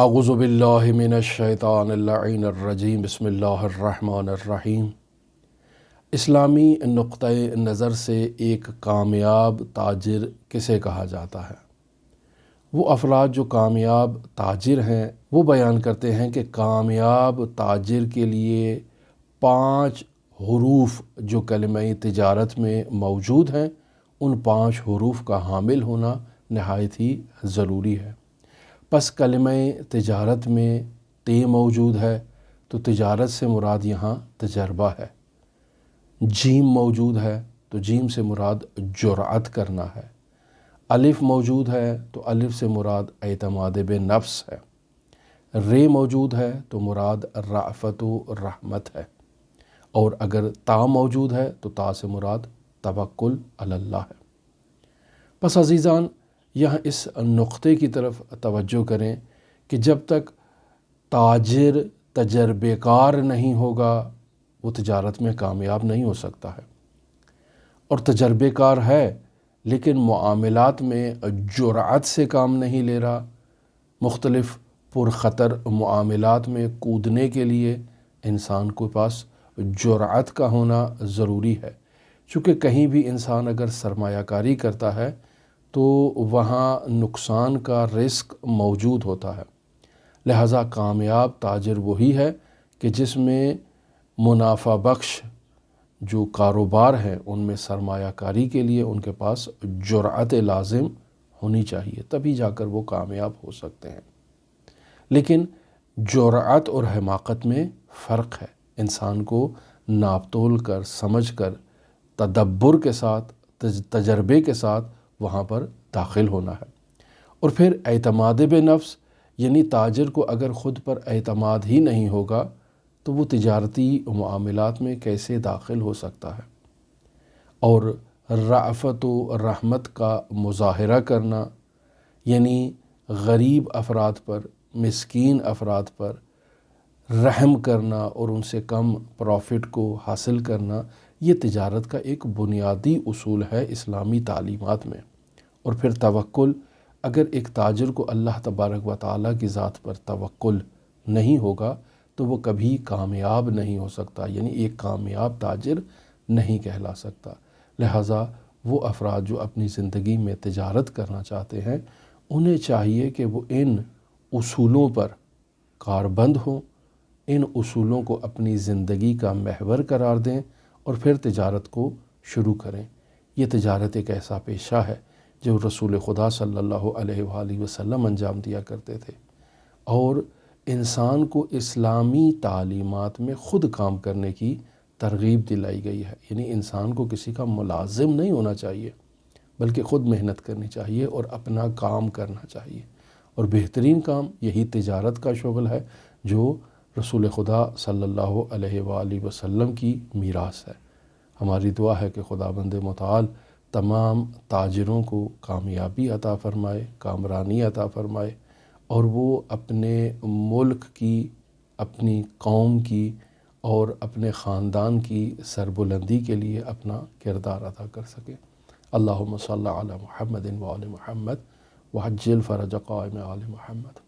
اعوذ باللہ من الشیطان اللعین الرجیم بسم اللہ الرحمن الرحیم۔ اسلامی نقطۂ نظر سے ایک کامیاب تاجر کسے کہا جاتا ہے؟ وہ افراد جو کامیاب تاجر ہیں وہ بیان کرتے ہیں کہ کامیاب تاجر کے لیے 5 حروف جو کلمہ تجارت میں موجود ہیں ان 5 حروف کا حامل ہونا نہایت ہی ضروری ہے۔ پس کلمہ تجارت میں تے موجود ہے تو تجارت سے مراد یہاں تجربہ ہے۔ جیم موجود ہے تو جیم سے مراد جرأت کرنا ہے۔ الف موجود ہے تو الف سے مراد اعتماد بے نفس ہے۔ رے موجود ہے تو مراد رأفت و رحمت ہے، اور اگر تا موجود ہے تو تا سے مراد توکل علی اللہ ہے۔ پس عزیزان، یہاں اس نقطے کی طرف توجہ کریں کہ جب تک تاجر تجربے کار نہیں ہوگا وہ تجارت میں کامیاب نہیں ہو سکتا ہے، اور تجربے کار ہے لیکن معاملات میں جرأت سے کام نہیں لے رہا، مختلف پرخطر معاملات میں کودنے کے لیے انسان کے پاس جرأت کا ہونا ضروری ہے، چونکہ کہیں بھی انسان اگر سرمایہ کاری کرتا ہے تو وہاں نقصان کا رسک موجود ہوتا ہے۔ لہٰذا کامیاب تاجر وہی ہے کہ جس میں منافع بخش جو کاروبار ہیں ان میں سرمایہ کاری کے لیے ان کے پاس جرأت لازم ہونی چاہیے، تبھی جا کر وہ کامیاب ہو سکتے ہیں۔ لیکن جرأت اور حماقت میں فرق ہے۔ انسان کو ناپ تول کر سمجھ کر تدبر کے ساتھ تجربے کے ساتھ وہاں پر داخل ہونا ہے۔ اور پھر اعتماد بے نفس، یعنی تاجر کو اگر خود پر اعتماد ہی نہیں ہوگا تو وہ تجارتی معاملات میں کیسے داخل ہو سکتا ہے؟ اور رأفت و رحمت کا مظاہرہ کرنا، یعنی غریب افراد پر، مسکین افراد پر رحم کرنا اور ان سے کم پروفٹ کو حاصل کرنا، یہ تجارت کا ایک بنیادی اصول ہے اسلامی تعلیمات میں۔ اور پھر توکل، اگر ایک تاجر کو اللہ تبارک و تعالیٰ کی ذات پر توکل نہیں ہوگا تو وہ کبھی کامیاب نہیں ہو سکتا، یعنی ایک کامیاب تاجر نہیں کہلا سکتا۔ لہٰذا وہ افراد جو اپنی زندگی میں تجارت کرنا چاہتے ہیں انہیں چاہیے کہ وہ ان اصولوں پر کاربند ہوں، ان اصولوں کو اپنی زندگی کا محور قرار دیں اور پھر تجارت کو شروع کریں۔ یہ تجارت ایک ایسا پیشہ ہے جو رسول خدا صلی اللہ علیہ وآلہ وسلم انجام دیا کرتے تھے، اور انسان کو اسلامی تعلیمات میں خود کام کرنے کی ترغیب دلائی گئی ہے، یعنی انسان کو کسی کا ملازم نہیں ہونا چاہیے بلکہ خود محنت کرنی چاہیے اور اپنا کام کرنا چاہیے، اور بہترین کام یہی تجارت کا شغل ہے جو رسول خدا صلی اللہ علیہ وآلہ وسلم کی میراث ہے۔ ہماری دعا ہے کہ خداوند متعال تمام تاجروں کو کامیابی عطا فرمائے، کامرانی عطا فرمائے، اور وہ اپنے ملک کی، اپنی قوم کی اور اپنے خاندان کی سربلندی کے لیے اپنا کردار ادا کر سکے۔ اللہم صلی علی محمد و آل محمد وعجل فرج قائم آل محمد۔